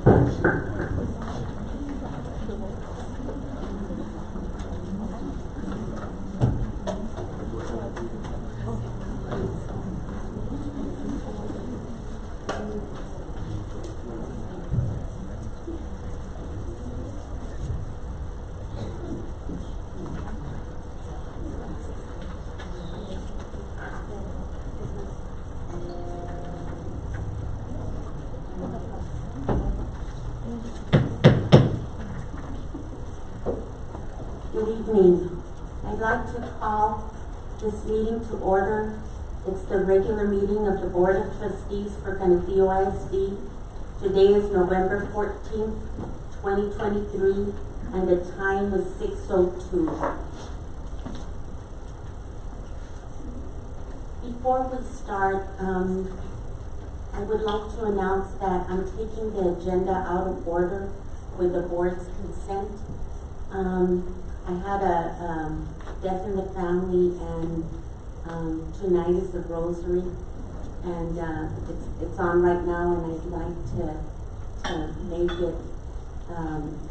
Good evening. I'd like to call this meeting to order. It's the regular meeting of the Board of Trustees for Cantillo ISD. Today is November 14th, 2023, and the time is 6:02. Before we start, I would like to announce that I'm taking the agenda out of order with the board's consent. I had a death in the family, and tonight is the rosary, and it's on right now, and I'd like to make it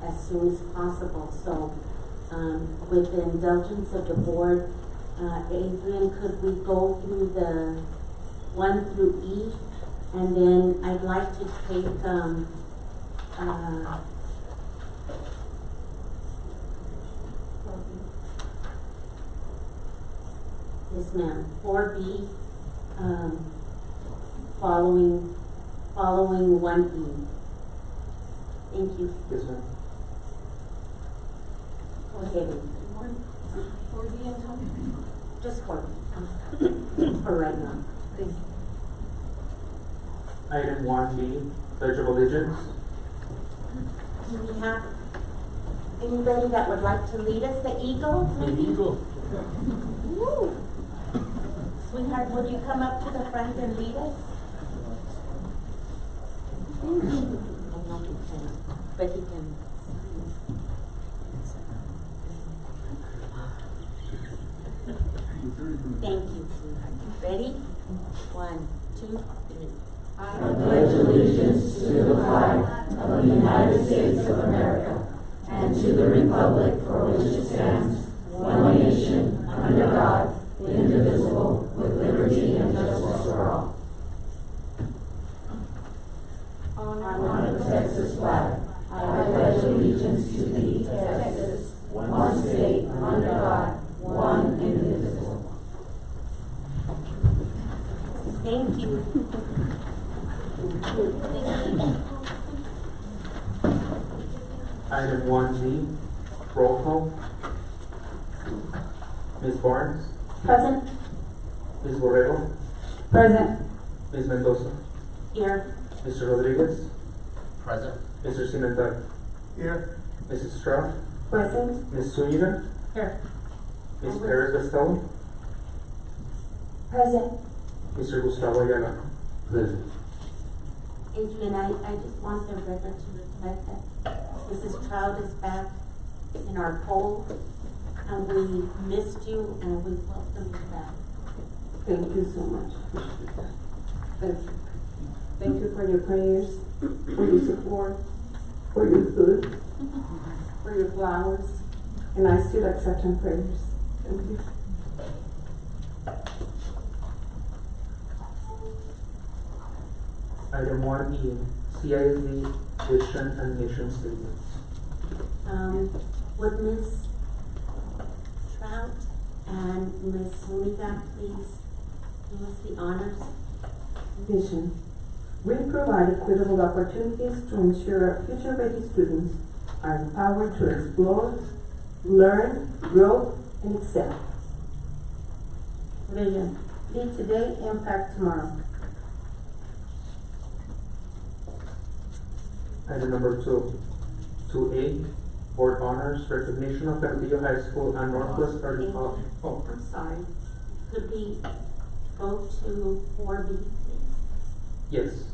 as soon as possible. So with the indulgence of the board, Adrian, could we go through the 1 through E, and then I'd like to take yes, ma'am. 4B, following 1E. Thank you. Yes, ma'am. Go ahead. 4B and top? Just 4B. For right now. Thank you. Item 1B, Pledge of Allegiance. Do we have anybody that would like to lead us? The Eagle, maybe? Eagle. Woo. Sweetheart, would you come up to the front and lead us? Thank you. I know he can, but he can. Thank you, sweetheart. Ready? 1, 2, 3. I pledge allegiance to the flag of the United States of America and to the republic for which it stands, one nation, under God, indivisible, with liberty and justice for all. On the Texas flag, I pledge allegiance to thee, Texas, one state, under God, one indivisible. Thank you. Item 1B, roll call. Ms. Barnes, Present. Ms. Borrego, Present. Ms. Mendoza, Here. Mr. Rodriguez, Present. Mr. Cimental, Here. Mrs. Stroud, Present. Ms. Zuniga, Here. Ms. Perez Gastelum, Present. Mr. Gustavo Ayala. Present. Adrian, I just want the record to reflect that Mrs. Trout is back in our poll, and we missed you, and we welcome you back. Thank you so much. Thank you for your prayers, for your support, for your food, for your flowers, and I still accept your prayers. Thank you. Item 1E, CISD vision and mission statement. Would Ms. Trout and Ms. Zuniga please do us the honors? Vision. We provide equitable opportunities to ensure our future-ready students are empowered to explore, learn, grow, and excel. Vision. Lead today, impact tomorrow. Item number 2, 2A, board honors, recognition of Cantillo High School and Northwest Early College. Oh, I'm sorry. Could we go to 4B, please? yes.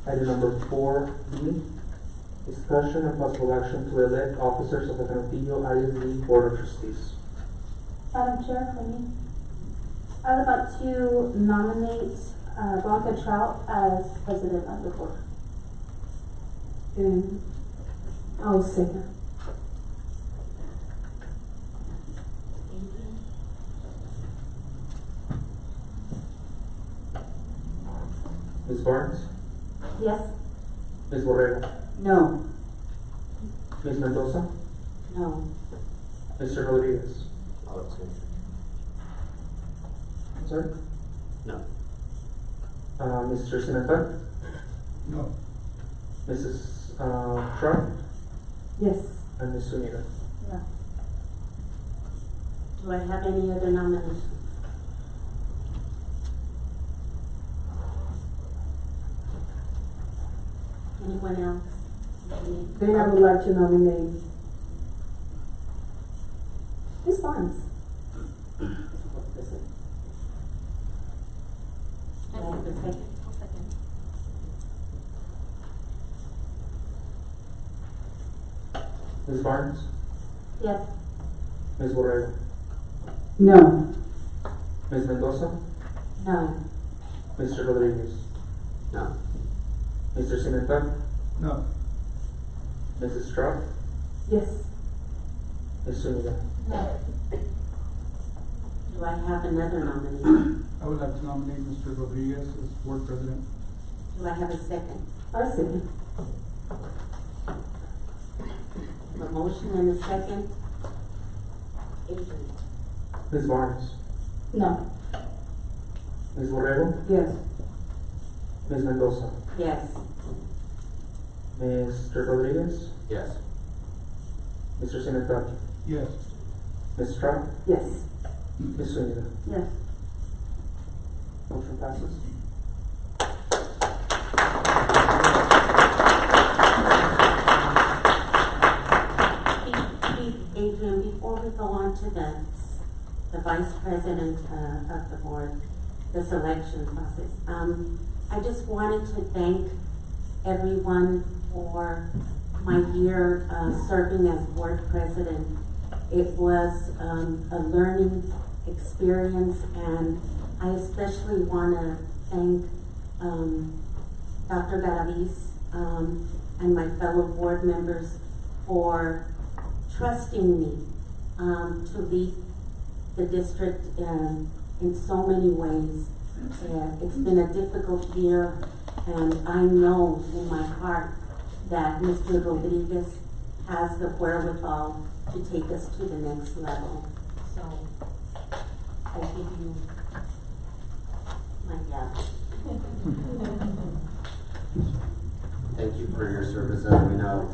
Item number 4B, discussion and possible action to elect officers of the Cantillo ISD Board of Trustees. Madam Chair, for me, I would like to nominate Blanca Trout as president of the board. And I'll second. Ms. Barnes? Yes? Ms. Borrego? No. Ms. Mendoza? No. Mr. Rodriguez? I'll abstain. I'm sorry? No. Mr. Sinata? No. Mrs. Trump? Yes. And Ms. Zuniga? No. Do I have any other nominations? Anyone else? Then I would like to nominate Ms. Barnes. Do I have a second? I'll second. Ms. Barnes? Yes? Ms. Borrego? No. Ms. Mendoza? No. Mr. Rodriguez? No. Mr. Sinata? No. Mrs. Trump? Yes. Ms. Zuniga? No. Do I have another nominee? I would like to nominate Mr. Rodriguez as board president. Do I have a second? I second. A motion and a second? Adrian? Ms. Barnes? No. Ms. Borrego? Yes. Ms. Mendoza? Yes. Mr. Rodriguez? Yes. Mr. Sinata? Yes. Ms. Trump? Yes. Ms. Zuniga? Yes. Motion passes. Adrian, before we go on to the vice president of the board, the selection process, I just wanted to thank everyone for my year serving as board president. It was a learning experience, and I especially want to thank Dr. Garavis and my fellow board members for trusting me to lead the district in so many ways. It's been a difficult year, and I know in my heart that Mr. Rodriguez has the wherewithal to take us to the next level. So I give you my yes. Thank you for your service. As we know,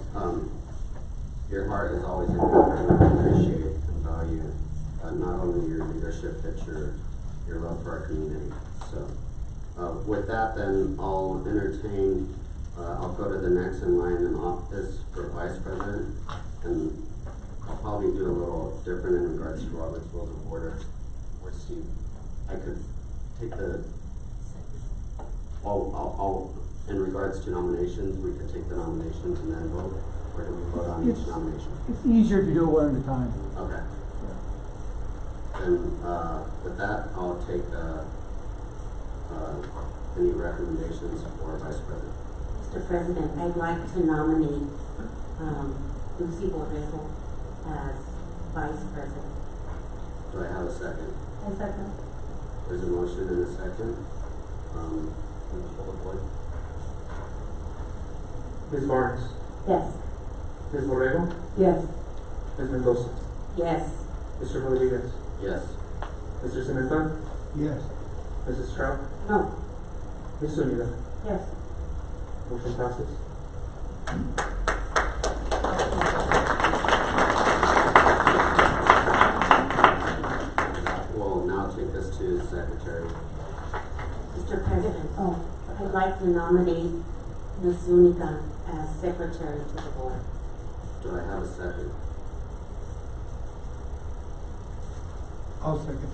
your heart is always in good, and I appreciate and value not only your leadership, but your love for our community. So with that, then I'll entertain, I'll go to the next in line in office for vice president, and I'll probably do a little different in regards to Robert's Rules of Order. Or Steve, I could take the, in regards to nominations, we could take the nominations and then vote, or do we vote on each nomination? It's easier to do it one at a time. Okay. Then, with that, I'll take, any recommendations for vice president. Mr. President, I'd like to nominate Lucy Borrego as vice president. Do I have a second? I second. There's a motion and a second. Please pull the board. Ms. Barnes? Yes. Ms. Borrego? Yes. Ms. Mendoza? Yes. Mr. Rodriguez? Yes. Mr. Sinata? Yes. Mrs. Trump? No. Ms. Zuniga? Yes. Motion passes. We'll now take this to secretary. Mr. President, I'd like to nominate Ms. Zuniga as secretary to the board. Do I have a second? I'll second.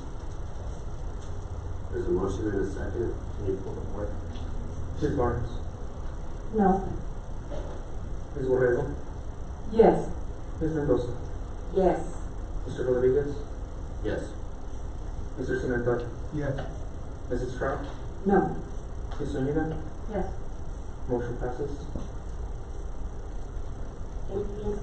There's a motion and a second. Can you pull the board? Ms. Barnes? No. Ms. Borrego? Yes. Ms. Mendoza? Yes. Mr. Rodriguez? Yes. Mr. Sinata? Yes. Mrs. Trump? No. Ms. Zúñiga? Yes. Motion passes. Thank you.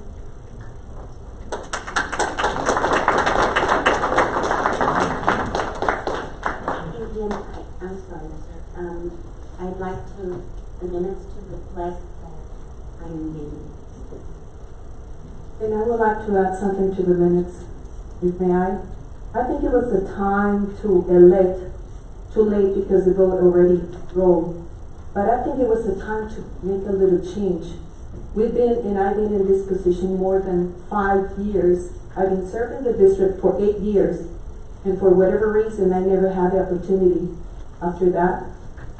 Again, I'm sorry, sir. I'd like the minutes to reflect that I'm leaving. And I would like to add something to the minutes, if may I? I think it was the time to elect, too late because the vote already rolled. But I think it was the time to make a little change. I've been in this position more than 5 years. I've been serving the district for 8 years. And for whatever reason, I never had the opportunity after that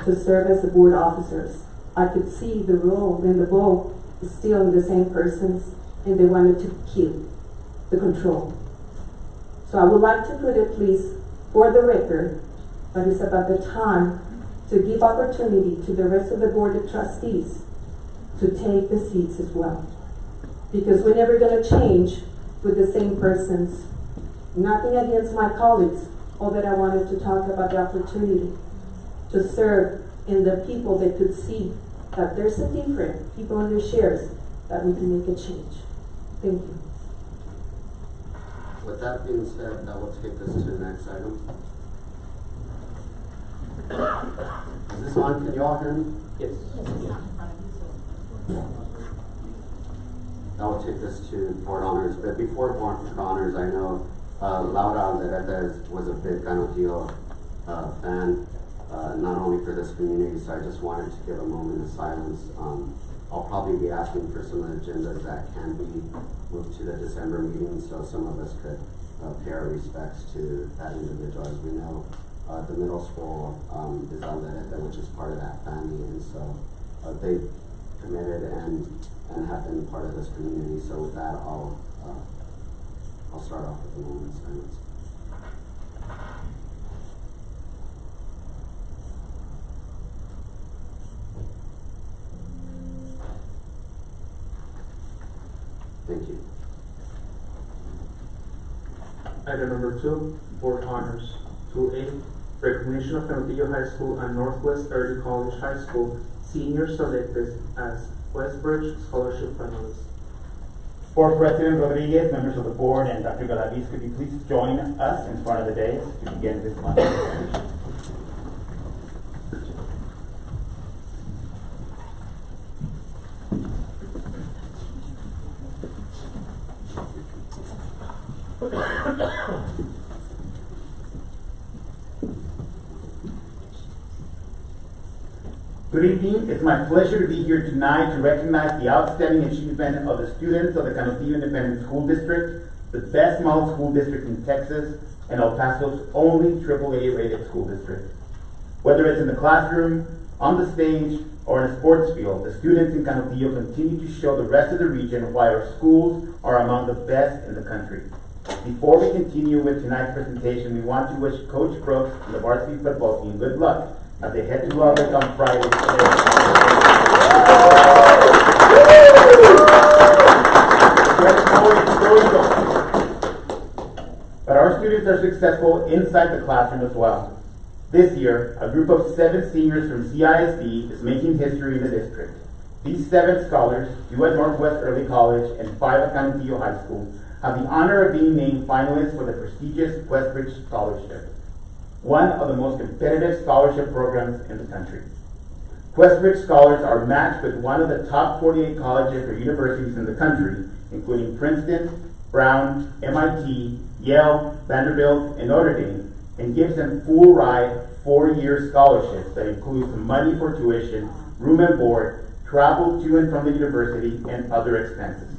to serve as the board officers. I could see the role and the vote is still in the same persons, and they wanted to keep the control. So I would like to put it, please, for the record, but it's about the time to give opportunity to the rest of the board of trustees to take the seats as well. Because we're never going to change with the same persons. Nothing against my colleagues, all that I wanted to talk about the opportunity to serve in the people that could see that there's a different people in their shares that we can make a change. Thank you. With that being said, that will take us to the next item. Is this on? Can you all hear me? Yes. That will take us to board honors. But before board honors, I know Laura Alderete was a big Canudillo fan, not only for this community, so I just wanted to give a moment of silence. I'll probably be asking for some of the agendas that can be moved to the December meeting, so some of us could pay our respects to that individual. As we know, the middle school is Alderete, which is part of that family, and so they committed and have been part of this community. So with that, I'll start off with a moment of silence. Thank you. Item number 2, board honors. 2A, recognition of Canudillo High School and Northwest Early College High School seniors selected as Westbridge Scholarship finalists. Board President Rodriguez, members of the board, and Dr. Galaviz, could you please join us in front of the dais to begin this month? Good evening. It's my pleasure to be here tonight to recognize the outstanding achievement of the students of the Canudillo Independent School District, the best model school district in Texas, and El Paso's only AAA rated school district. Whether it's in the classroom, on the stage, or in a sports field, the students in Canudillo continue to show the rest of the region why our schools are among the best in the country. Before we continue with tonight's presentation, we want to wish Coach Brooks and the varsity football team good luck as they head to Lubbock on Friday. But our students are successful inside the classroom as well. This year, a group of 7 seniors from CISD is making history in the district. These 7 scholars, 2 at Northwest Early College and 5 at Canudillo High School, have the honor of being named finalists for the prestigious Westbridge Scholarship, one of the most competitive scholarship programs in the country. Westbridge scholars are matched with one of the top 48 colleges or universities in the country, including Princeton, Brown, MIT, Yale, Vanderbilt, and Notre Dame, and gives them full ride 4-year scholarships that includes money for tuition, room and board, travel to and from the university, and other expenses.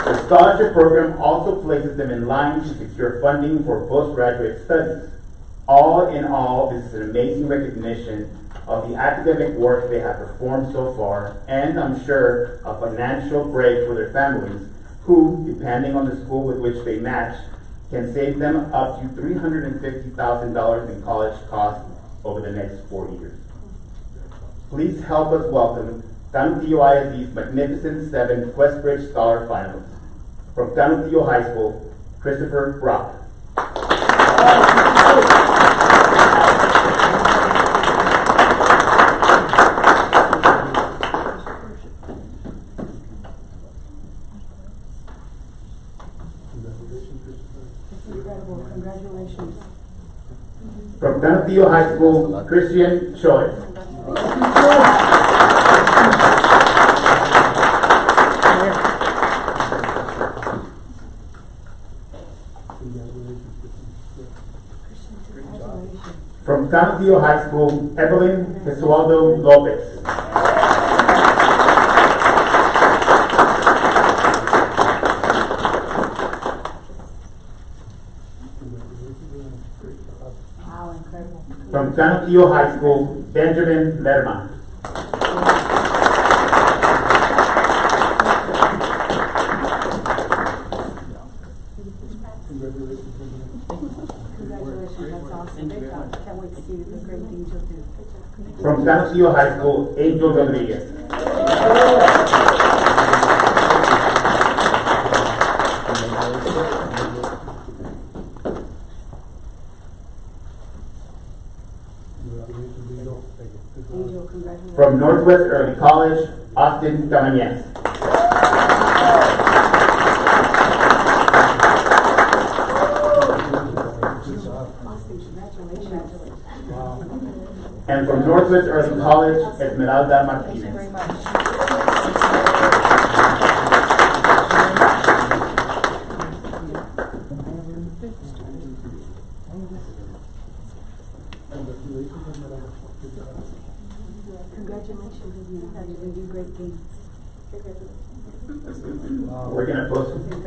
The scholarship program also places them in line to secure funding for postgraduate studies. All in all, this is an amazing recognition of the academic work they have performed so far, and I'm sure a financial break for their families, who, depending on the school with which they match, can save them up to $350,000 in college costs over the next 4 years. Please help us welcome Canudillo ISD's magnificent 7 Westbridge Scholar finalists. From Canudillo High School, Christopher Brock. Incredible, congratulations. From Canutillo High School, Christian Choi. From Canutillo High School, Evelyn Jesualdo Lopez. Wow, incredible. From Canutillo High School, Benjamin Lerma. Congratulations, that's awesome. Can't wait to see the great things you'll do. From Canutillo High School, Angel Rodriguez. Angel, congratulations. From Northwest Early College, Austin Cabañez. Austin, congratulations. And from Northwest Early College, Esmeralda Thank you very Martinez. much. Congratulations, you're going to do great things. We're going to post. We're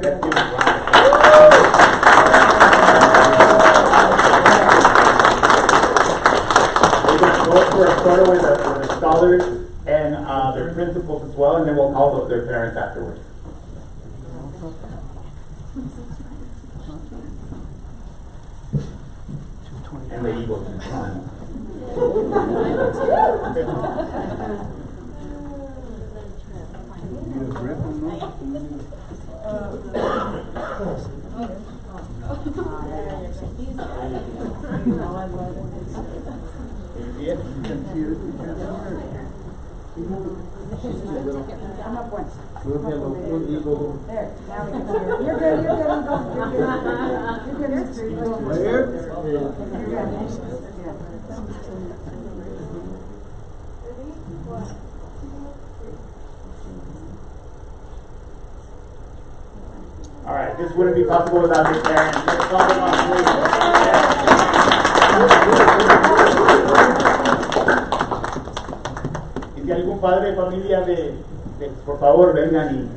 going to go for a photo with the scholars and their principals as well, and then we'll call their parents afterwards. And the Eagles. Come up once. There, now we can see you. You're good, you're good. You're good. You're All right, this wouldn't be possible without your parents. Let's call them on, please. Y si algún padre de familia por favor, vengan y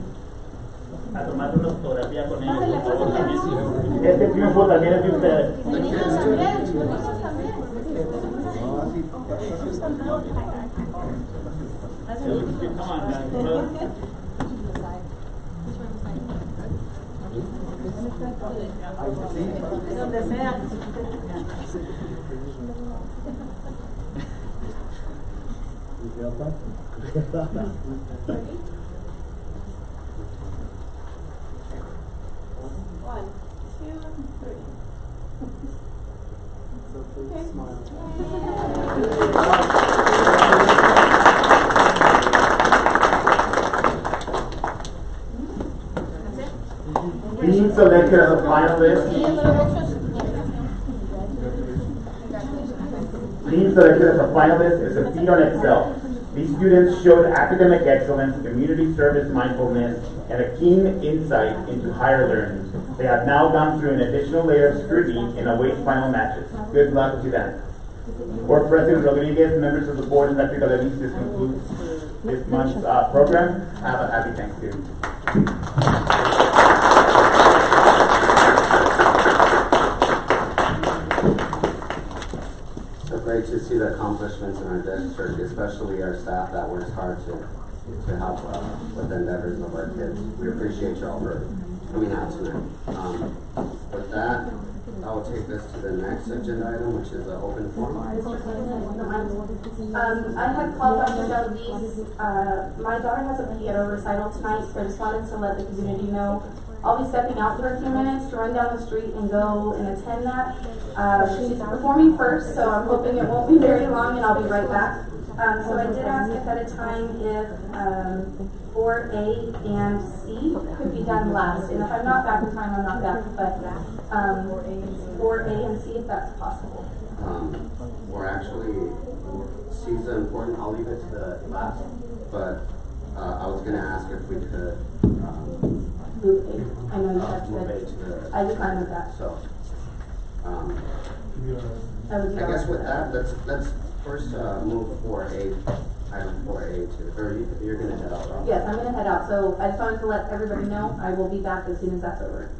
a tomar una fotografía con ellos, por favor, también. Este triunfo también es de ustedes. Come on, guys. Donde sea. One, two, three. Being selected as a finalist. Being selected as a finalist is a feat on itself. These students showed academic excellence, community service mindfulness, and a keen insight into higher learning. They have now gone through an additional layer of scrutiny and await final matches. Good luck to them. Board President Rodriguez, members of the board, and Dr. Galaviz, this concludes this month's program. Have a happy Thanksgiving. Great to see the accomplishments in our district, especially our staff that works hard to help with the endeavors of our kids. We appreciate y'all for coming out tonight. With that, I will take this to the next agenda item, which is the open forum. I had called Dr. Galaviz. My daughter has a piano recital tonight, so I just wanted to let the community know I'll be stepping out for a few minutes to run down the street and go and attend that. She's performing first, so I'm hoping it won't be very long and I'll be right back. So I did ask ahead of time if 4A and C could be done last. And if I'm not back in time, I'm not back, but 4A and C if that's possible. We're actually, C's important, I'll leave it to the last, but I was gonna ask if we could Move A. I know you had move A said. to the. I declined with that. So, That would be I guess all. with that, let's first move 4A, item 4A to, or you're gonna head out, right? Yes, I'm gonna head out, so I just wanted to let everybody know I will be back as soon as that's over.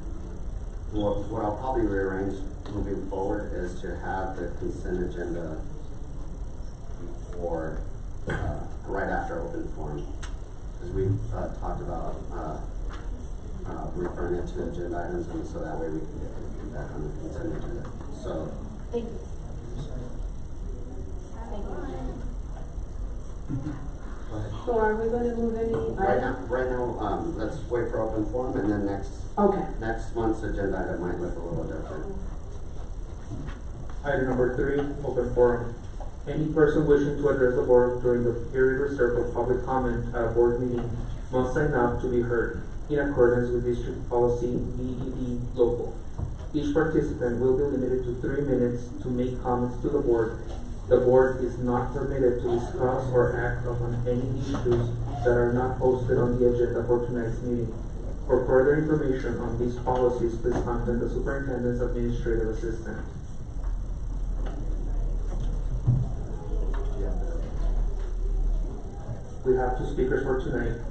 Well, what I'll probably rearrange moving forward is to have the consent agenda before, right after open forum. Because we've talked about referring it to agenda items, and so that way we can get the feedback on the consent agenda. So. Thank you. Thank you. Go ahead. So are we gonna move any Right now, let's wait for open forum, and then next month's agenda item might look a little different. Item number 3, open forum. Any person wishing to address the board during the period reserved for public comment at a board meeting must sign up to be heard in accordance with District Policy BED Local. Each participant will be limited to 3 minutes to make comments to the board. The board is not permitted to discuss or act upon any issues that are not posted on the agenda for tonight's meeting. For further information on these policies, please contact the Superintendent's Administrative Assistant. We have 2 speakers for tonight.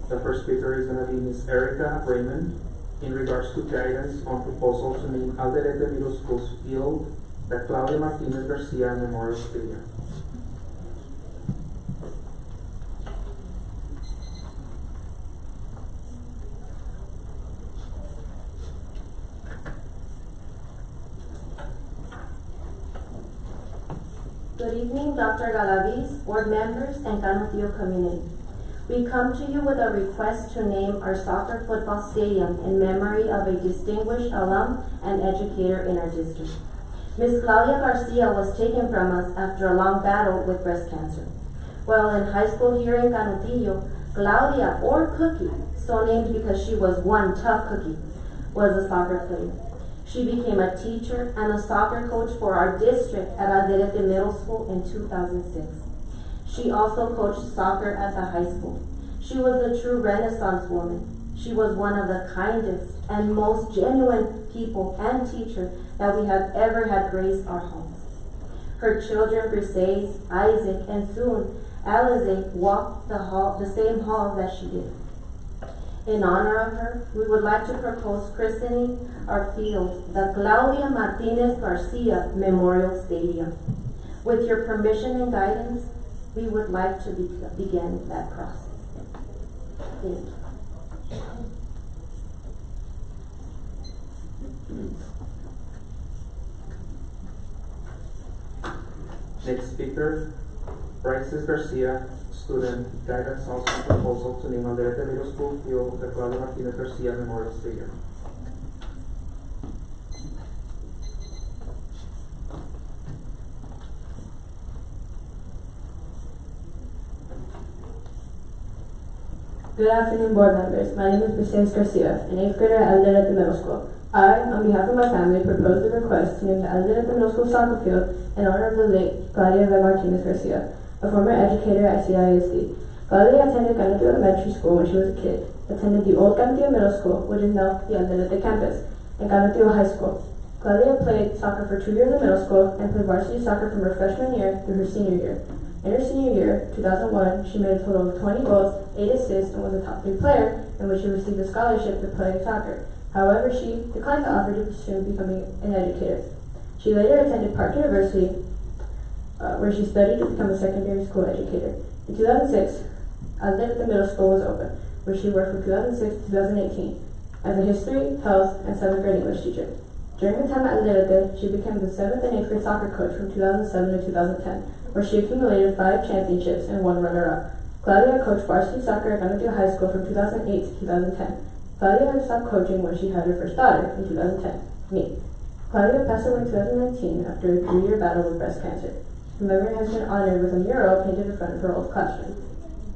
The first speaker is going to be Ms. Erica Raymond in regards to guidance on proposal to name Alderete Middle School's field the Claudia Martinez Garcia Memorial Stadium. Good evening, Dr. Galaviz, board members, and Canutillo community. We come to you with a request to name our soccer football stadium in memory of a distinguished alum and educator in our district. Ms. Claudia Garcia was taken from us after a long battle with breast cancer. While in high school here in Canutillo, Claudia, or Cookie, so named because she was one tough cookie, was a soccer player. She became a teacher and a soccer coach for our district at Alderete Middle School in 2006. She also coached soccer at the high school. She was a true Renaissance woman. She was one of the kindest and most genuine people and teachers that we have ever had grace our homes. Her children, Briseis, Isaac, and soon Alize, walked the same halls that she did. In honor of her, we would like to propose christening our field the Claudia Martinez Garcia Memorial Stadium. With your permission and guidance, we would like to begin that process. Thank you. Next speaker, Bryces Garcia, student, guidance also proposal to name Alderete Middle School field the Claudia Martinez Garcia Memorial Stadium. Good afternoon, board members. My name is Briseis Garcia, an 8th grader at Alderete Middle School. I, on behalf of my family, propose the request to name the Alderete Middle School soccer field in honor of the late Claudia V. Martinez Garcia, a former educator at CISD. Claudia attended Canutillo Elementary School when she was a kid, attended the old Canutillo Middle School, which is now the Alderete campus, and Canutillo High School. Claudia played soccer for 2 years in middle school and played varsity soccer from her freshman year through her senior year. In her senior year, 2001, she made a total of 20 goals, 8 assists, and was a top 3 player, in which she received a scholarship to play soccer. However, she declined the offer to pursue becoming an educator. She later attended Park University, where she studied to become a secondary school educator. In 2006, Alderete Middle School was opened, where she worked from 2006 to 2018 as a history, health, and 7th grade English teacher. During her time at Alderete, she became the 7th and 8th grade soccer coach from 2007 to 2010, where she accumulated 5 championships and 1 runner-up. Claudia coached varsity soccer at Canutillo High School from 2008 to 2010. Claudia had stopped coaching when she had her first daughter in 2010, me. Claudia passed away in 2019 after a 3-year battle with breast cancer. Her memory has been honored with a mural painted in front of her old classroom.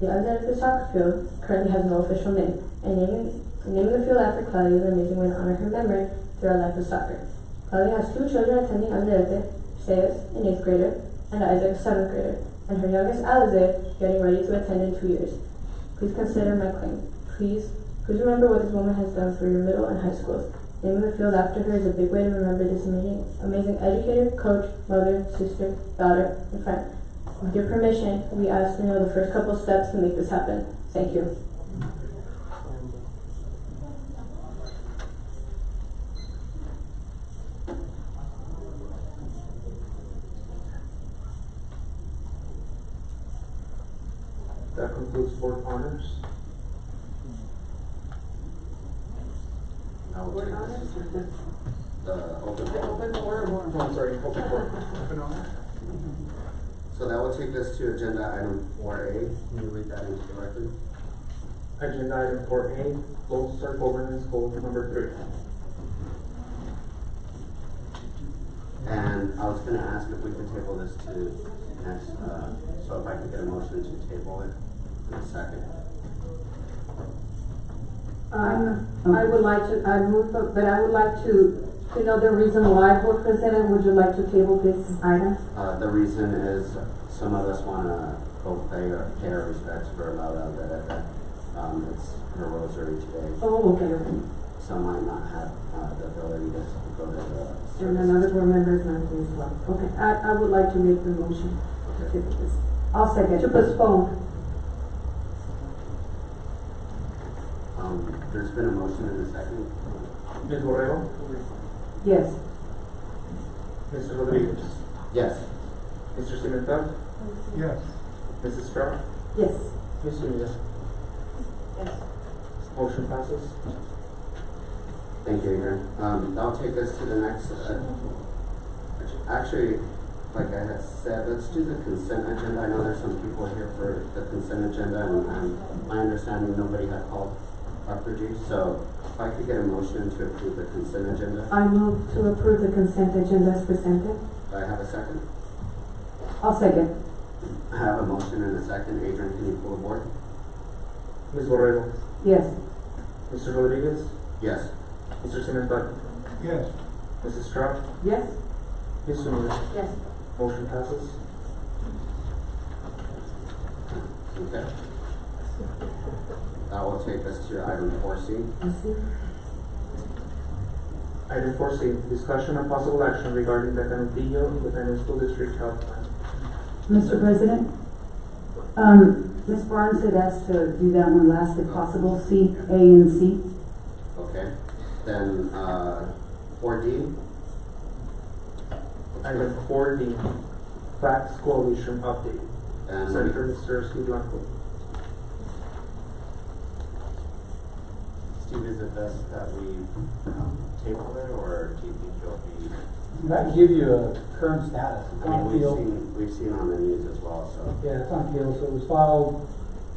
The athletic soccer field currently has no official name, and naming the field after Claudia is an amazing way to honor her memory through our life of soccer. Claudia has 2 children attending Alderete, Sayas, an 8th grader, and Isaac, a 7th grader, and her youngest, Alize, getting ready to attend in 2 years. Please consider my claim. Please remember what this woman has done for your middle and high schools. Naming the field after her is a big way to remember this amazing educator, coach, mother, sister, daughter, and friend. With your permission, we ask to know the first couple steps to make this happen. Thank you. That concludes board honors. Board honors? Open honors. So that will take us to agenda item 4A. Can you read that into the record? Agenda item 4A, Gold Star Governance Goal number 3. And I was going to ask if we could table this to next, so if I could get a motion to table it in a second. I would like to, I move, but I would like to know the reason why, Board President, would you like to table this item? The reason is some of us want to go pay our respects for Laura Alderete. It's her rosary today. Oh, okay. Some might not have the ability to go to the service. And another board member is not here as well. Okay, I would like to make the motion to table this. I'll second. To postpone. There's been a motion in a second. Ms. Borrego? Yes. Mr. Rodriguez? Yes. Mr. Cimental? Yes. Mrs. Stroud? Yes. Ms. Zuniga? Yes. Motion passes. Thank you, Adrian. That'll take us to the next, actually, like I had said, let's do the consent agenda. I know there's some people here for the consent agenda, and my understanding nobody had called Dr. G. So if I could get a motion to approve the consent agenda. I move to approve the consent agenda as presented. Do I have a second? I'll second. I have a motion and a second. Adrian, can you pull the board? Ms. Borrego? Yes. Mr. Rodriguez? Yes. Mr. Cimental? Yes. Mrs. Stroud? Yes. Ms. Zuniga? Yes. Motion passes. Okay. That will take us to item 4C. Item 4C, discussion and possible action regarding the Canutillo Independent School District Health Plan. Mr. President, Ms. Barnes had asked to do that one last if possible, C, A, and C. Okay. Then 4D. Item 4D, Facts Coalition Update. And Senator Mr. Steve Blanco. Steve, is it best that we table it, or do you think you'll be? I can give you a current status. It's on appeal. We've seen on the news as well, so. Yeah, it's on appeal. So it was filed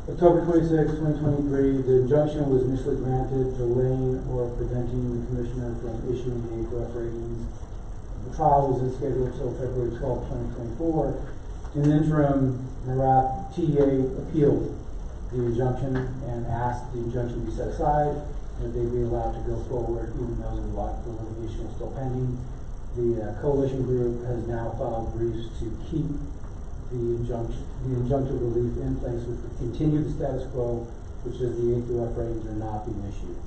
October 26, 2023. The injunction was initially granted, delaying or preventing the commissioner from issuing the A2F ratings. The trial was scheduled until February 12, 2024. In the interim, NARAP TEA appealed the injunction and asked the injunction be set aside, and they be allowed to go forward even though the litigation was still pending. The coalition group has now filed briefs to keep the injunctive relief in place, which would continue the status quo, which is the A2F ratings are not being issued.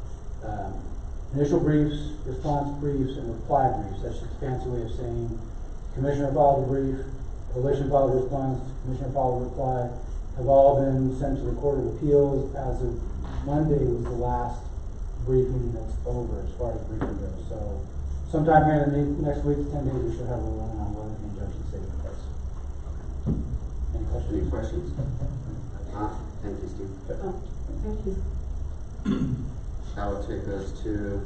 Initial briefs, response briefs, and reply briefs. That's just a fancy way of saying commissioner filed a brief, coalition filed a response, commissioner filed a reply, have all been sent to the Court of Appeals. As of Monday was the last briefing that's over as far as briefing goes. So sometime here in the next week, 10 days, we should have a ruling on whether the injunction stays in place. Any questions? Any questions? Thank you, Steve. Oh, thank you. That will take us to the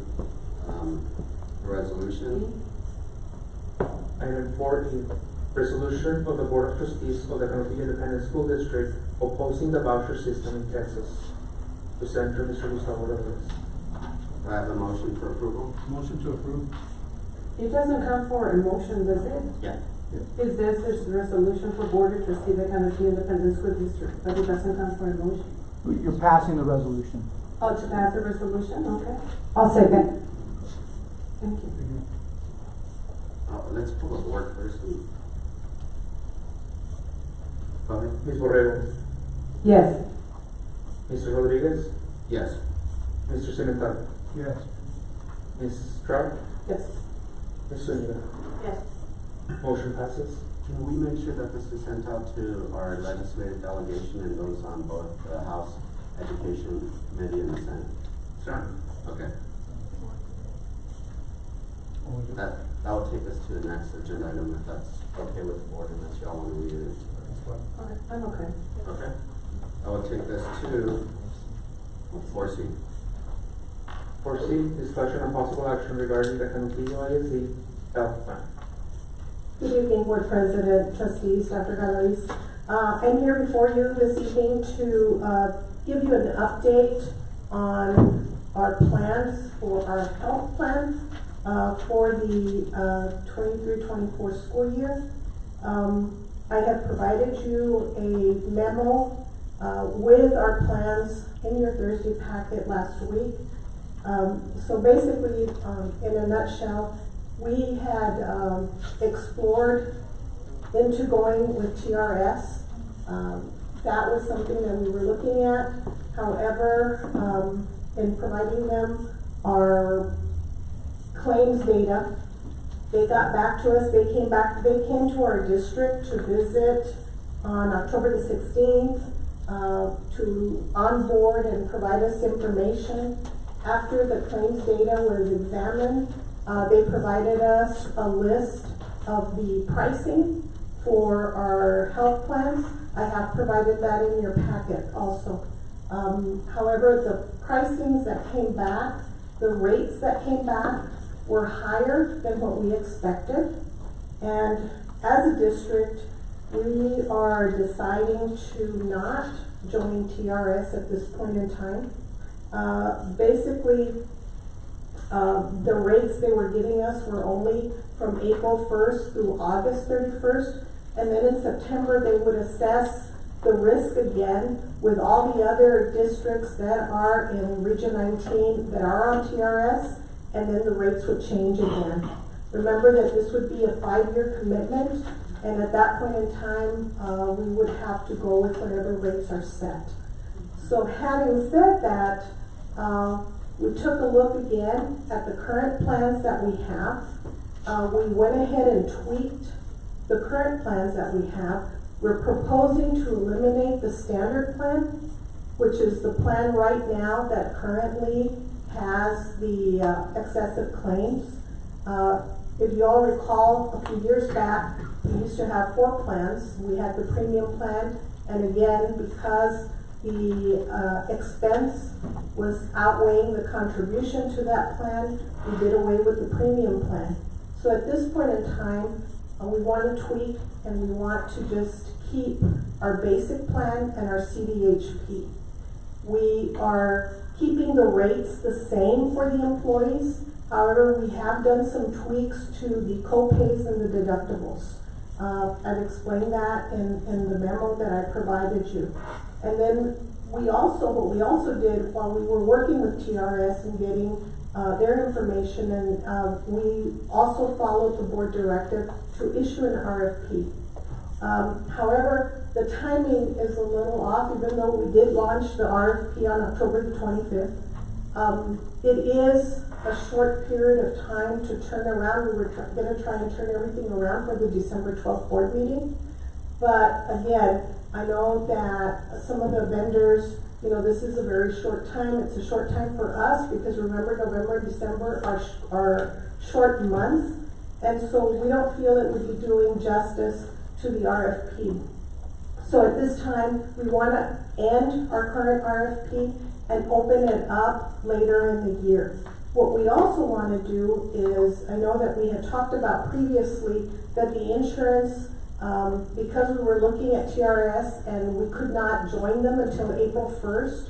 resolution. Item 4E, resolution of the Board of Trustees of the Canutillo Independent School District opposing the voucher system in Texas. Presenter Mr. Gustavo Rodriguez. Do I have a motion for approval? Motion to approve. It doesn't come for a motion, does it? Yeah. Is this a resolution for Board of Trustees of Canopy Independent School District, but it doesn't come for a motion? You're passing the resolution. Oh, to pass the resolution, okay. I'll second. Thank you. Let's pull the board first. Go ahead. Ms. Borrego, Yes. Mr. Rodriguez, Yes. Mr. Cemental, Yes. Ms. Stroud, Yes. Ms. Zuniga. Yes. Motion passes. Can we make sure that this is sent out to our legislative delegation and goes on both the House Education Committee and the Senate? Sure. Okay. That will take us to the next agenda item if that's okay with the board unless y'all want to read it. Okay, I'm okay. Okay. I will take this to 4C. 4C, discussion and possible action regarding the Canopillo ISD health plan. Good evening, Board President, Trustees, Dr. Galavis. I'm here before you this evening to give you an update on our plans for our health plan for the 23-24 school year. I have provided you a memo with our plans in your Thursday packet last week. So basically, in a nutshell, we had explored into going with TRS. That was something that we were looking at. However, in providing them our claims data, they got back to us. They came to our district to visit on October the 16th to onboard and provide us information. After the claims data was examined, they provided us a list of the pricing for our health plans. I have provided that in your packet also. However, the pricings that came back, the rates that came back were higher than what we expected. And as a district, we are deciding to not join TRS at this point in time. Basically, the rates they were giving us were only from April 1st through August 31st, and then in September they would assess the risk again with all the other districts that are in Region 19 that are on TRS, and then the rates would change again. Remember that this would be a 5-year commitment, and at that point in time, we would have to go with whatever rates are set. So having said that, we took a look again at the current plans that we have. We went ahead and tweaked the current plans that we have. We're proposing to eliminate the standard plan, which is the plan right now that currently has the excessive claims. If you all recall, a few years back, we used to have 4 plans. We had the premium plan, and again, because the expense was outweighing the contribution to that plan, we did away with the premium plan. So at this point in time, we want to tweak and we want to just keep our basic plan and our CDHP. We are keeping the rates the same for the employees. However, we have done some tweaks to the co-pays and the deductibles. I've explained that in the memo that I provided you. And then what we also did while we were working with TRS and getting their information, and we also followed the board directive to issue an RFP. However, the timing is a little off, even though we did launch the RFP on October the 25th. It is a short period of time to turn around. We were going to try and turn everything around for the December 12th board meeting. But again, I know that some of the vendors, this is a very short time. It's a short time for us because remember, November and December are short months. And so we don't feel it would be doing justice to the RFP. So at this time, we want to end our current RFP and open it up later in the year. What we also want to do is, I know that we had talked about previously that the insurance, because we were looking at TRS and we could not join them until April 1st,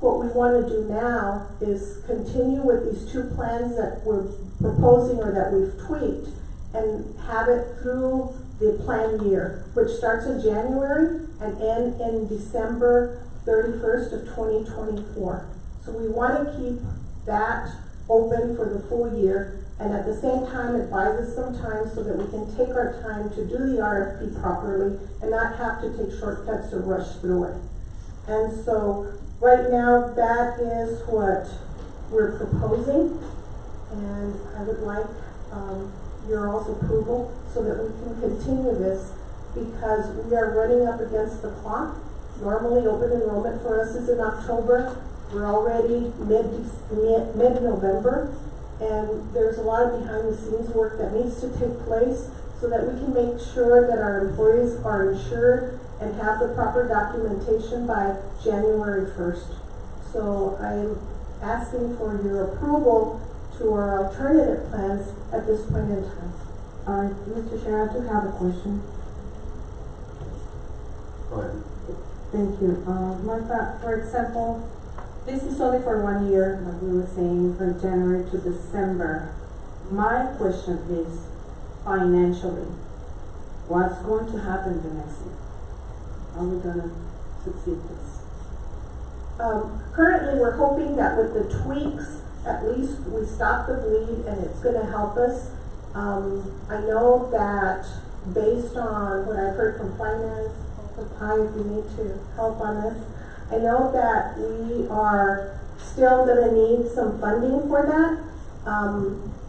what we want to do now is continue with these two plans that we're proposing or that we've tweaked and have it through the plan year, which starts in January and end in December 31st of 2024. So we want to keep that open for the full year, and at the same time it buys us some time so that we can take our time to do the RFP properly and not have to take shortcuts or rush through it. And so right now that is what we're proposing, and I would like your all's approval so that we can continue this, because we are running up against the clock. Normally open enrollment for us is in October. We're already mid-November, and there's a lot of behind the scenes work that needs to take place so that we can make sure that our employees are insured and have the proper documentation by January 1st. So I'm asking for your approval to our alternative plans at this point in time. Mr. Chair, I do have a question. Go ahead. Thank you. Martha, for example, this is only for 1 year, like we were saying, from January to December. My question is, financially, what's going to happen the next year? How are we going to succeed this? Currently, we're hoping that with the tweaks, at least we stop the bleed and it's going to help us. I know that based on what I've heard from finance, if you need to help on this, I know that we are still going to need some funding for that.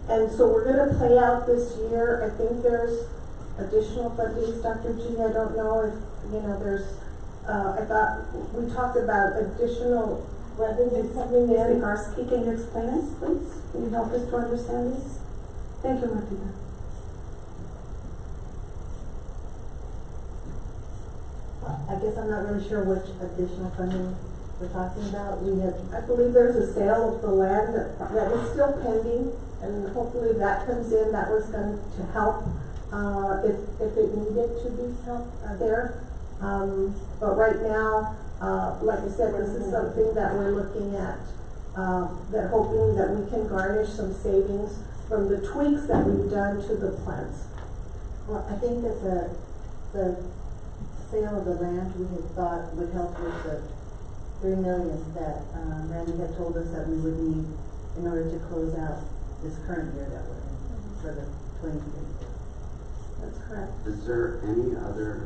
And so we're going to play out this year. I think there's additional funding, Dr. G. I don't know if, there's, I thought we talked about additional revenue coming in. Mr. Karski, can you explain this, please? Can you help us to understand this? Thank you, Martina. I guess I'm not really sure which additional funding we're talking about. I believe there's a sale of the land that is still pending, and hopefully that comes in. That was going to help if it needed to be helped there. But right now, like I said, this is something that we're looking at, that hoping that we can garnish some savings from the tweaks that we've done to the plans. Well, I think that the sale of the land we had thought would help with the $3 million that Randy had told us that we would need in order to close out this current year that we're in for the 2023. That's correct. Is there any other,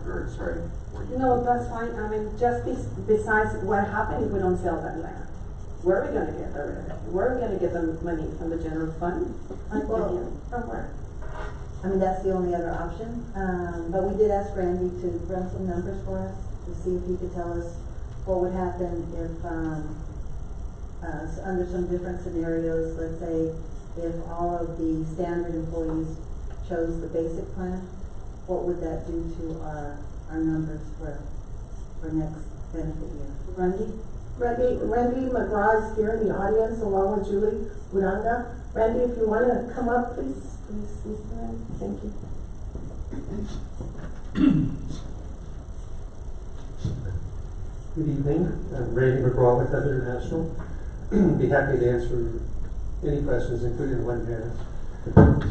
No, that's fine. I mean, just besides what happened if we don't sell that land? Where are we going to get the revenue? Where are we going to get the money from the general fund? Well, from where? I mean, that's the only other option. But we did ask Randy to run some numbers for us to see if he could tell us what would happen if, under some different scenarios, let's say if all of the standard employees chose the basic plan, what would that do to our numbers for next benefit year? Randy McGraw is here in the audience along with Julie Uranga. Randy, if you want to come up, please stand. Thank you. Good evening. I'm Randy McGraw with Hub International. Be happy to answer any questions, including the one you asked.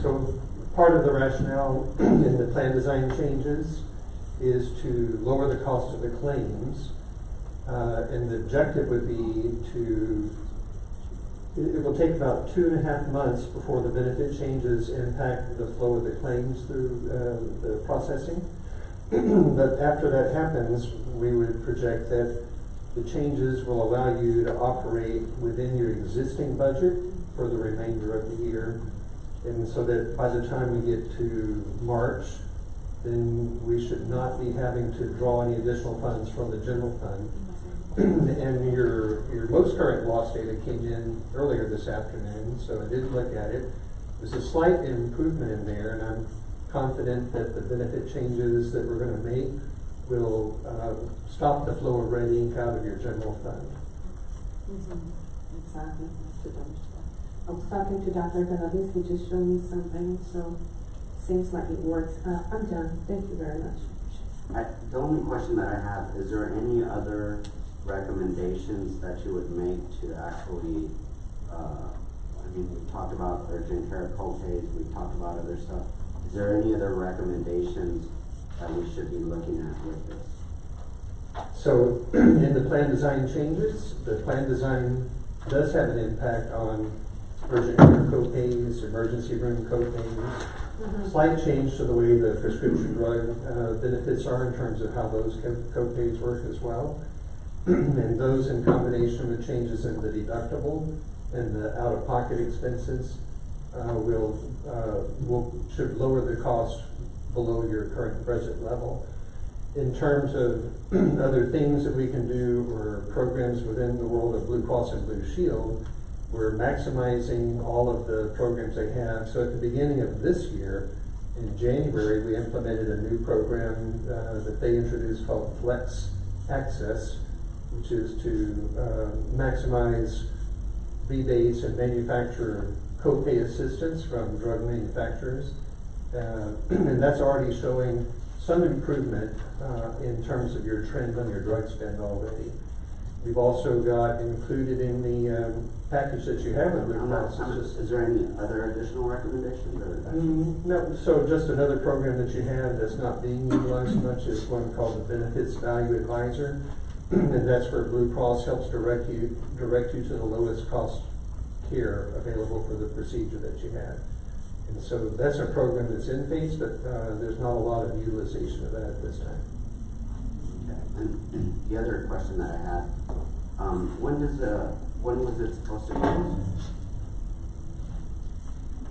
So, part of the rationale in the plan design changes is to lower the cost of the claims, and the objective would be it will take about 2.5 months before the benefit changes impact the flow of the claims through the processing. But after that happens, we would project that the changes will allow you to operate within your existing budget for the remainder of the year. And so that by the time we get to March, then we should not be having to draw any additional funds from the general fund. And your most current loss data came in earlier this afternoon, so I did look at it. There's a slight improvement in there, and I'm confident that the benefit changes that we're going to make will stop the flow of red ink out of your general fund. Exactly. I was talking to Dr. Galavis, he just showed me something, so seems like it works. I'm done. Thank you very much. the only question that I have, is there any other recommendations that you would make to actually, I mean, we talked about urgent care co-pays, we talked about other stuff. Is there any other recommendations that we should be looking at with this? So in the plan design changes, the plan design does have an impact on urgent care co-pays, emergency room co-pays. Slight change to the way the prescription drug benefits are in terms of how those co-pays work as well. And those in combination with changes in the deductible and the out-of-pocket expenses should lower the cost below your current budget level. In terms of other things that we can do or programs within the world of Blue Cross and Blue Shield, we're maximizing all of the programs they have. So at the beginning of this year, in January, we implemented a new program that they introduced called Flex Access, which is to maximize rebates and manufacturer co-pay assistance from drug manufacturers. And that's already showing some improvement in terms of your trend on your drug spend already. We've also got included in the package that you have in Blue Cross. Is there any other additional recommendations? No, so just another program that you have that's not being utilized much is one called the Benefits Value Advisor. And that's where Blue Cross helps direct you to the lowest cost care available for the procedure that you have. And so that's a program that's in phase, but there's not a lot of utilization of that at this time. Okay. And the other question that I had, when was it supposed to close?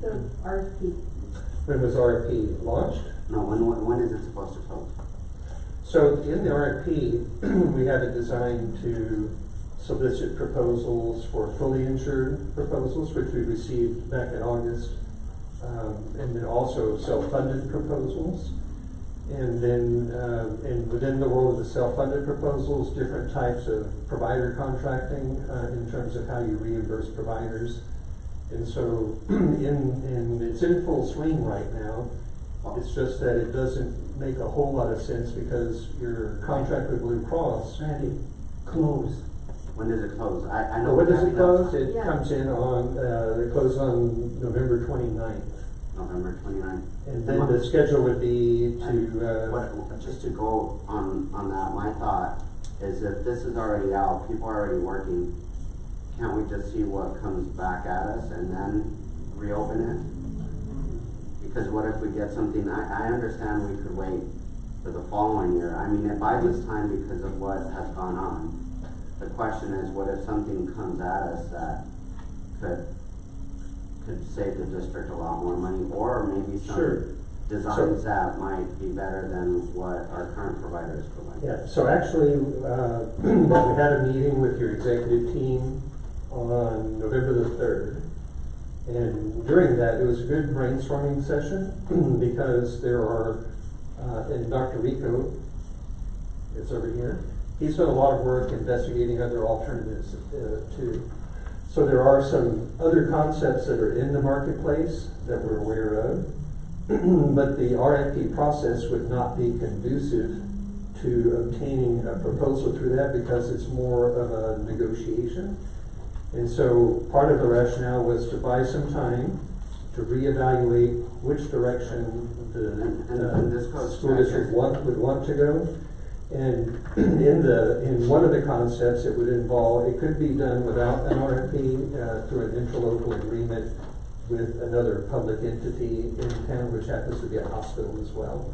The RFP. When was RFP launched? No, when is it supposed to close? So in the RFP, we have it designed to solicit proposals for fully insured proposals, which we received back in August, and then also self-funded proposals. And then and within the world of the self-funded proposals, different types of provider contracting in terms of how you reimburse providers. And so it's in full swing right now. It's just that it doesn't make a whole lot of sense because your contract with Blue Cross Close. When does it close? I know. When does it close? It Yeah. comes in on, it closes on November 29th. November 29th. And then the schedule would be to, just to go on that, my thought is if this is already out, people are already working, can't we just see what comes back at us and then reopen it? Because what if we get something, I understand we could wait for the following year. I mean, it buys us time because of what has gone on. The question is, what if something comes at us that could save the district a lot more money, or maybe some designs that might be better than what our current providers provide? Yeah, so actually, we had a meeting with your executive team on November the 3rd. And during that, it was a good brainstorming session because there are, and Dr. Rico is over here. He's done a lot of work investigating other alternatives too. So there are some other concepts that are in the marketplace that we're aware of, but the RFP process would not be conducive to obtaining a proposal through that because it's more of a negotiation. And so part of the rationale was to buy some time to reevaluate which direction the school district would want to go. And in one of the concepts, it would involve, it could be done without an RFP through an interlocal agreement with another public entity in town, which happens to be a hospital as well.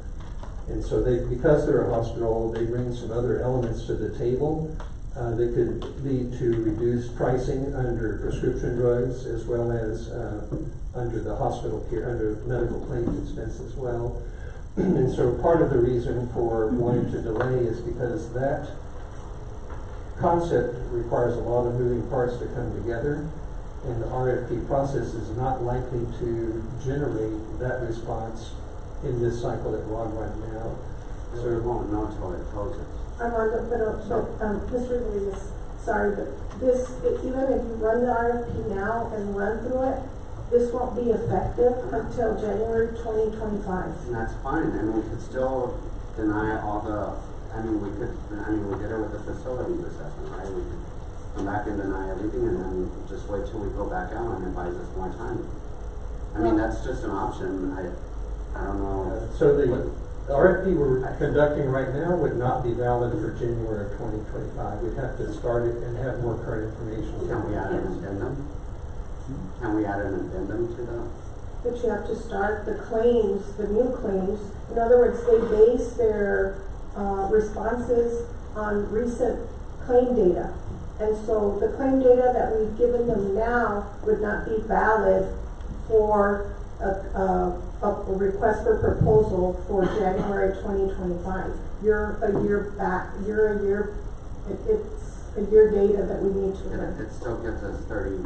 And so because they're a hospital, they bring some other elements to the table that could lead to reduced pricing under prescription drugs as well as under the hospital care, under medical claims expense as well. And so part of the reason for wanting to delay is because that concept requires a lot of moving parts to come together, and the RFP process is not likely to generate that response in this cycle that we're on right now. So we won't know until it closes. Armando, Mr. Rodriguez, sorry, but this, even if you run the RFP now and run through it, this won't be effective until January 2025. And that's fine. I mean, we could still deny all the I mean, we did it with the facilities assessment, right? We could come back and deny everything and then just wait till we go back out and it buys us more time. I mean, that's just an option. I don't know. So the RFP we're conducting right now would not be valid for January of 2025. We'd have to start it and have more current information. Can we add an addendum? Can we add an addendum to that? But you have to start the claims, the new claims. In other words, they base their responses on recent claim data. And so the claim data that we've given them now would not be valid for a request for proposal for January 2025. You're a year back, it's a year data that we need to run. It still gives us 30.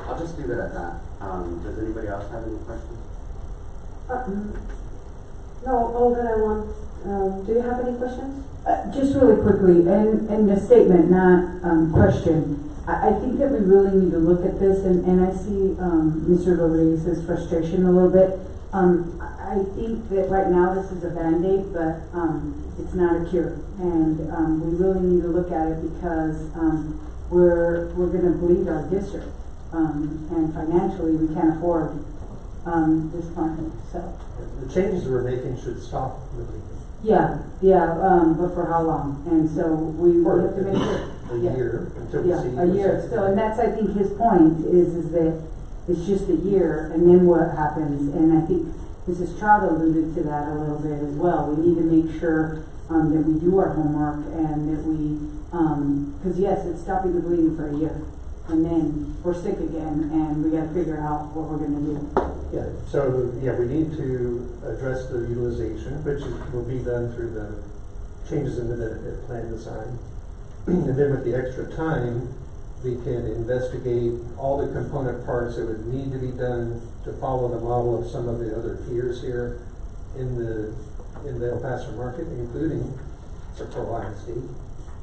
I'll just leave it at that. Does anybody else have any questions? No, all that I want. Do you have any questions? Just really quickly, and a statement, not question. I think that we really need to look at this, and I see Mr. Rodriguez's frustration a little bit. I think that right now this is a Band-Aid, but it's not a cure, and we really need to look at it because we're going to bleed our district, and financially we can't afford this plan. So the changes we're making should stop the bleeding. Yeah, but for how long? And so we have to make sure. A year until we see. A year. So, and that's, I think, his point is that it's just a year, and then what happens? And I think Mrs. Trout alluded to that a little bit as well. We need to make sure that we do our homework and that we, because yes, it's stopping the bleeding for a year, and then we're sick again, and we got to figure out what we're going to do. Yeah. So we need to address the utilization, which will be done through the changes in the benefit plan design. And then with the extra time, we can investigate all the component parts that would need to be done to follow the model of some of the other peers here in the El Paso market, including Socorro ISD,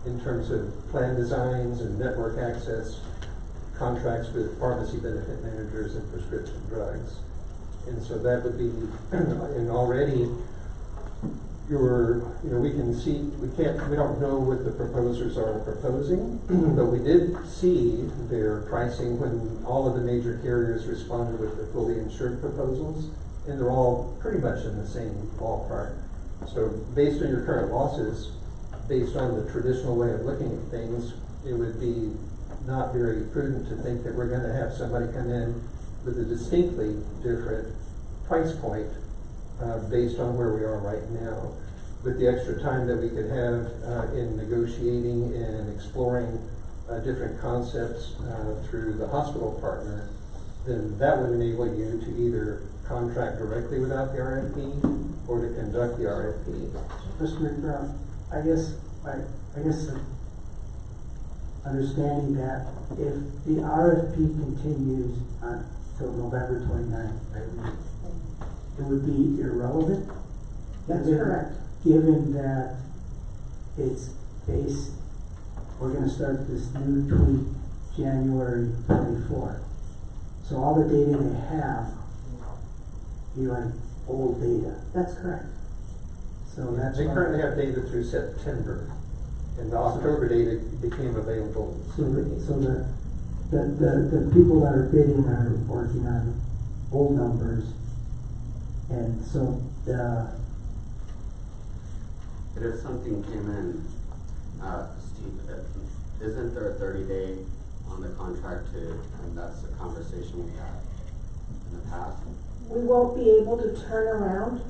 in terms of plan designs and network access, contracts with pharmacy benefit managers and prescription drugs. And so that would be, and already we can see, we don't know what the proposers are proposing, but we did see their pricing when all of the major carriers responded with the fully insured proposals, and they're all pretty much in the same ballpark. So based on your current losses, based on the traditional way of looking at things, it would be not very prudent to think that we're going to have somebody come in with a distinctly different price point based on where we are right now. With the extra time that we could have in negotiating and exploring different concepts through the hospital partner, then that would enable you to either contract directly without the RFP or to conduct the RFP. Mr. McBrown, I guess understanding that if the RFP continues until November 29th, right, it would be irrelevant. That's correct. Given that it's based, we're going to start this new tweak January 24th. So all the data they have be like old data. That's correct. So that's they currently have data through September, and the October data became available. So the people that are bidding are working on old numbers, and so But if something came in, Steve, isn't there a 30-day on the contract and that's the conversation we had in the past? We won't be able to turn around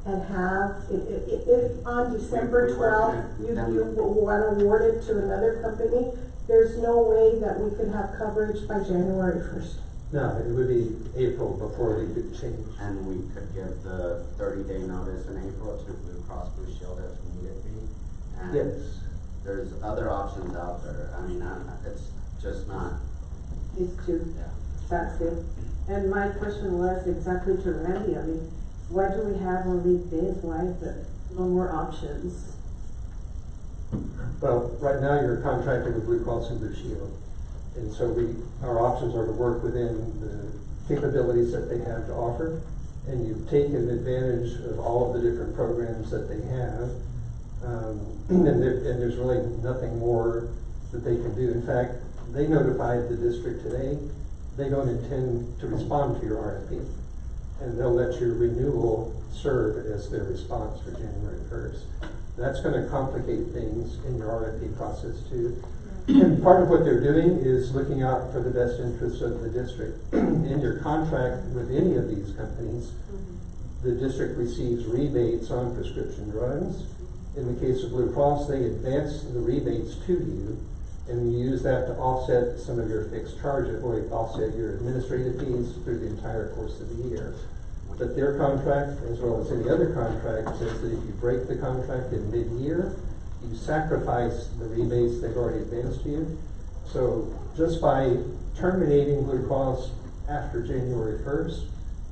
and have, if on December 12th, you want to award it to another company, there's no way that we could have coverage by January 1st. No, it would be April before they could change. And we could give the 30-day notice in April to Blue Cross Blue Shield if needed be. And yes. There's other options out there. I mean, it's just not. These two. Yeah. That's it. And my question was exactly to Randy. I mean, why do we have only this? Why is there no more options? Well, right now you're contracted with Blue Cross and Blue Shield. And so our options are to work within the capabilities that they have to offer and you've taken advantage of all of the different programs that they have, and there's really nothing more that they can do. In fact, they notified the district today they don't intend to respond to your RFP, and they'll let your renewal serve as their response for January 1st. That's going to complicate things in your RFP process too. And part of what they're doing is looking out for the best interests of the district. In your contract with any of these companies, the district receives rebates on prescription drugs. In the case of Blue Cross, they advance the rebates to you, and you use that to offset some of your fixed charges, or offset your administrative fees through the entire course of the year. But their contract, as well as any other contract, says that if you break the contract in mid-year, you sacrifice the rebates they've already advanced to you. So just by terminating Blue Cross after January 1st,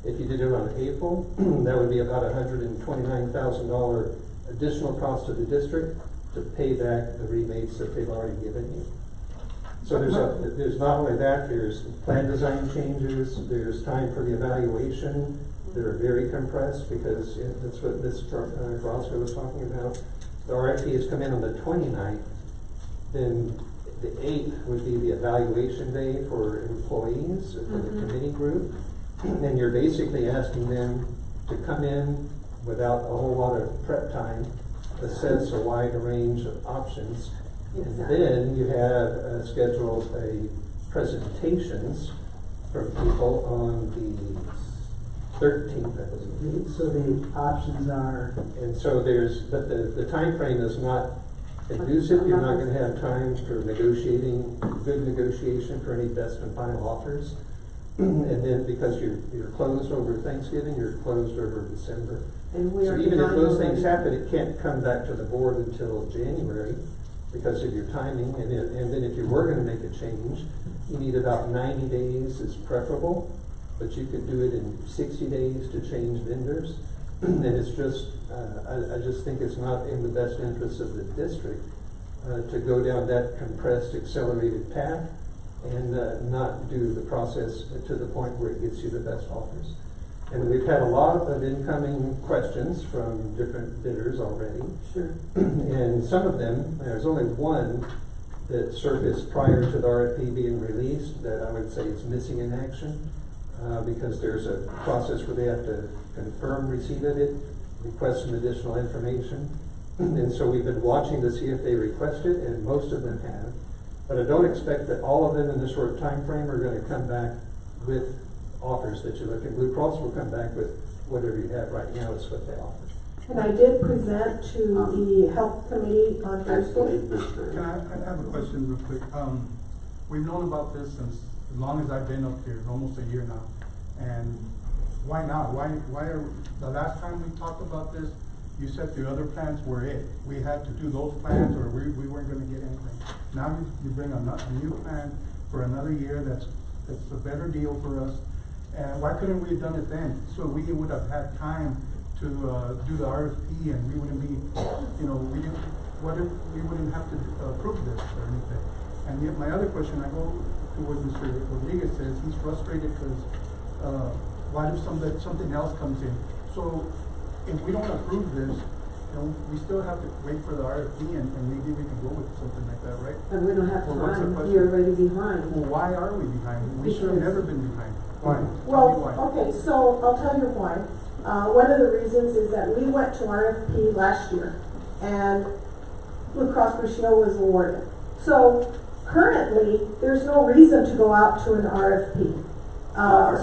if you did it on April, that would be about $129,000 additional cost to the district to pay back the rebates that they've already given you. So there's not only that, there's plan design changes, there's time for the evaluation. They're very compressed because that's what Ms. Grosser was talking about. The RFP has come in on the 29th, then the 8th would be the evaluation day for employees, for the committee group. And you're basically asking them to come in without a whole lot of prep time, assess a wide range of options. And then you have scheduled presentations from people on the 13th, I believe. So the options are. And so but the time frame is not conducive. You're not going to have time for good negotiation for any best and final offers. And then because you're closed over Thanksgiving, you're closed over December. And so even if those things happen, it can't come back to the board until January because of your timing. And then if you were going to make a change, you need about 90 days is preferable, but you could do it in 60 days to change vendors. And it's just, I just think it's not in the best interest of the district to go down that compressed, accelerated path and not do the process to the point where it gets you the best offers. And we've had a lot of incoming questions from different bidders already. Sure. And some of them, there's only one that surfaced prior to the RFP being released that I would say is missing in action because there's a process where they have to confirm receipt of it, request some additional information. And so we've been watching to see if they request it, and most of them have. But I don't expect that all of them in this short time frame are going to come back with offers that you look at. Blue Cross will come back with whatever you have right now is what they offer. And I did present to the health committee on Thursday. Can I have a question real quick? We've known about this since as long as I've been up here, almost a year now. And why now? Why are the last time we talked about this, you said the other plans were it. We had to do those plans or we weren't going to get anything. Now you bring a new plan for another year that's a better deal for us. And why couldn't we have done it then? So we would have had time to do the RFP and we wouldn't be, what if we wouldn't have to approve this or anything? And yet my other question, I go to what Mr. Rodriguez says, he's frustrated because what if something else comes in? So if we don't approve this, we still have to wait for the RFP and maybe we can go with something like that, right? And we don't have what's the time, question? you're already behind. Well, why are we behind? We should have never been behind. Why? Well, okay, so I'll tell you why. One of the reasons is that we went to RFP last year and Blue Cross Blue Shield was awarded. So currently, there's no reason to go out to an RFP.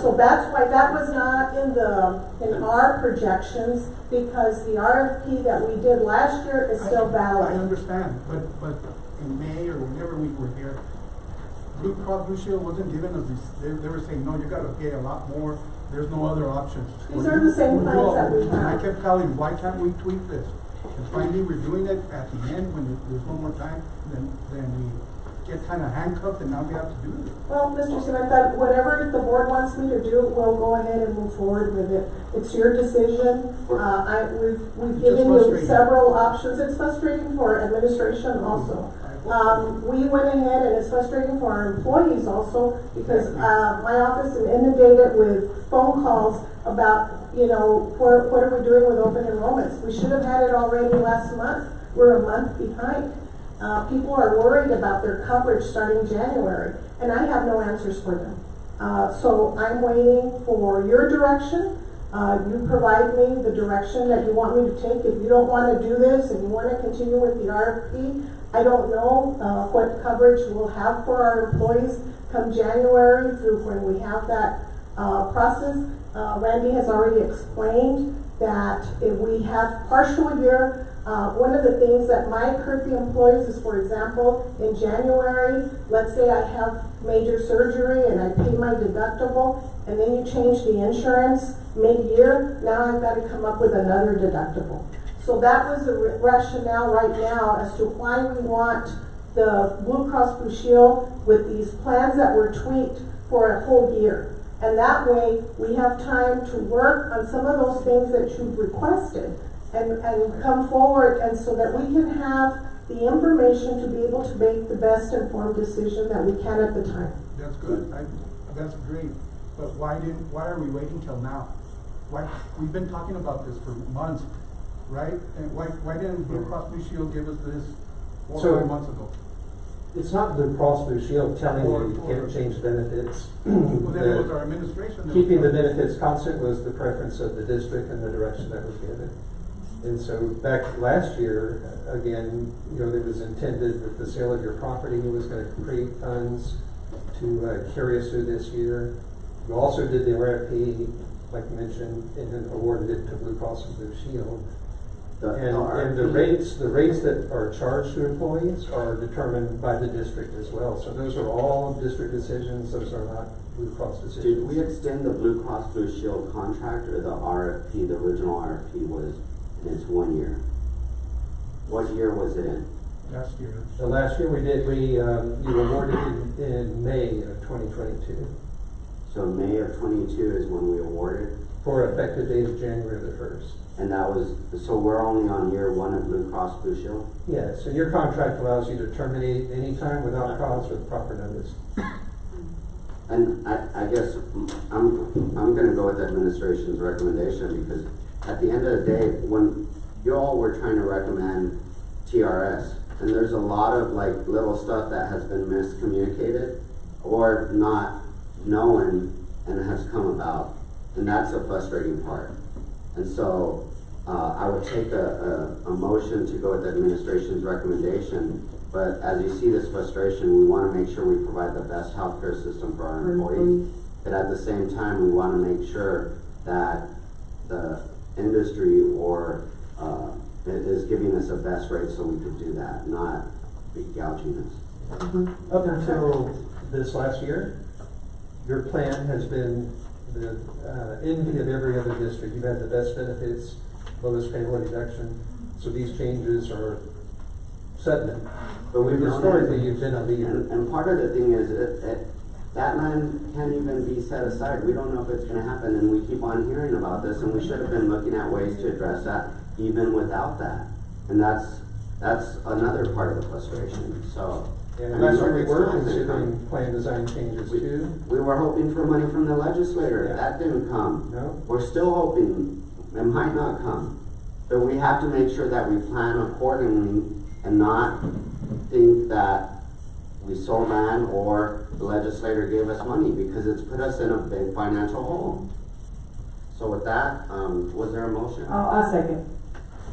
So that's why that was not in our projections because the RFP that we did last year is still valid. I understand, but in May or whenever we were here, Blue Cross Blue Shield wasn't giving us these. They were saying, no, you got to pay a lot more. There's no other options. These are the same plans that we And I have. kept telling, why can't we tweak this? And finally, we're doing it at the end when there's no more time. Then we get kind of handcuffed, and now we have to do it. Well, Mr. Samantha, whatever the board wants me to do, we'll go ahead and move forward with it. It's your decision. We've given you several options. It's frustrating for administration also. We went ahead, and it's frustrating for our employees also, because my office is inundated with phone calls about, you know, what are we doing with open enrollments? We should have had it already last month. We're a month behind. People are worried about their coverage starting January, and I have no answers for them. So I'm waiting for your direction. You provide me the direction that you want me to take. If you don't want to do this and you want to continue with the RFP, I don't know what coverage we'll have for our employees come January through when we have that process. Randy has already explained that if we have partial year, one of the things that might hurt the employees is, for example, in January, let's say I have major surgery and I pay my deductible, and then you change the insurance mid-year, now I've got to come up with another deductible. So that was the rationale right now as to why we want the Blue Cross Blue Shield with these plans that were tweaked for a whole year. And that way, we have time to work on some of those things that you've requested and come forward, and so that we can have the information to be able to make the best informed decision that we can at the time. That's good. That's great. But why are we waiting till now? Why, we've been talking about this for months, right? And why didn't Blue Cross Blue Shield give us this 4 or 5 months ago? It's not Blue Cross Blue Shield telling you you can't change benefits. Well, then it was our administration. Keeping the benefits constant was the preference of the district and the direction that was given. And so back last year, again, you know, it was intended that the sale of your property was going to create funds to carry us through this year. We also did the RFP, like you mentioned, and then awarded it to Blue Cross and Blue Shield. And the rates that are charged to employees are determined by the district as well. So those are all district decisions. Those are not Blue Cross decisions. Did we extend the Blue Cross Blue Shield contract, or the RFP, the original RFP was in its 1 year? What year was it in? Last year. The last year you awarded it in May of 2022. So May of 22 is when we awarded? For effective date of January the 1st. And that was, so we're only on year 1 of Blue Cross Blue Shield? Yeah, so your contract allows you to terminate anytime without cause with proper notice. And I guess I'm gonna go with the administration's recommendation, because at the end of the day, when you all were trying to recommend TRS, and there's a lot of like little stuff that has been miscommunicated or not known and has come about, and that's a frustrating part. And so I would take a motion to go with the administration's recommendation, but as you see this frustration, we want to make sure we provide the best healthcare system for our employees. But at the same time, we want to make sure that the industry is giving us a best rate so we could do that, not be gouging us. Up until this last year, your plan has been the envy of every other district. You've had the best benefits, lowest payroll deduction. So these changes are sudden. But we've historically, you've been a leader. And part of the thing is that land can't even be set aside. We don't know if it's going to happen, and we keep on hearing about this, and we should have been looking at ways to address that even without that. And that's another part of the frustration. So. And that's what we were considering plan design changes too. We were hoping for money from the legislator. Yeah. That didn't come. No. We're still hoping it might not come. But we have to make sure that we plan accordingly and not think that we sold land or the legislator gave us money, because it's put us in a big financial hole. So with that, was there a motion? I'll second.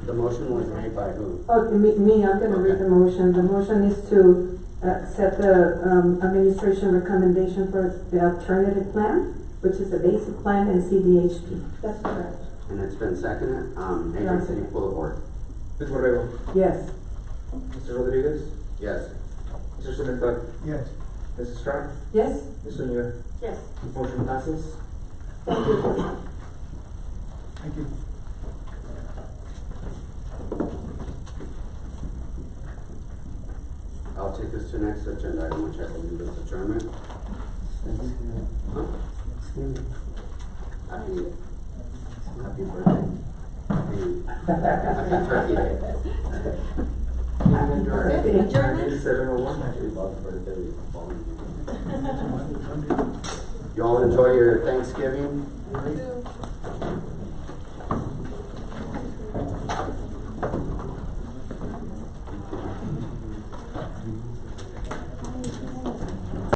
The motion was made by who? Okay, me, I'm gonna read the motion. The motion is to accept the administration recommendation for the alternative plan, which is the basic plan and CDHP. That's correct. And it's been seconded. Agency, pull the board. Ms. Borrego? Yes. Mr. Rodriguez? Yes. Mr. Cemental? Yes. Mrs. Strong? Yes. Ms. Zuniga? Yes. Motion passes. Thank you. I'll take this to the next agenda item, which I believe is adjournment. Huh? Happy birthday. Happy Turkey Day. Adjournment. Bob's birthday. You all enjoy your Thanksgiving.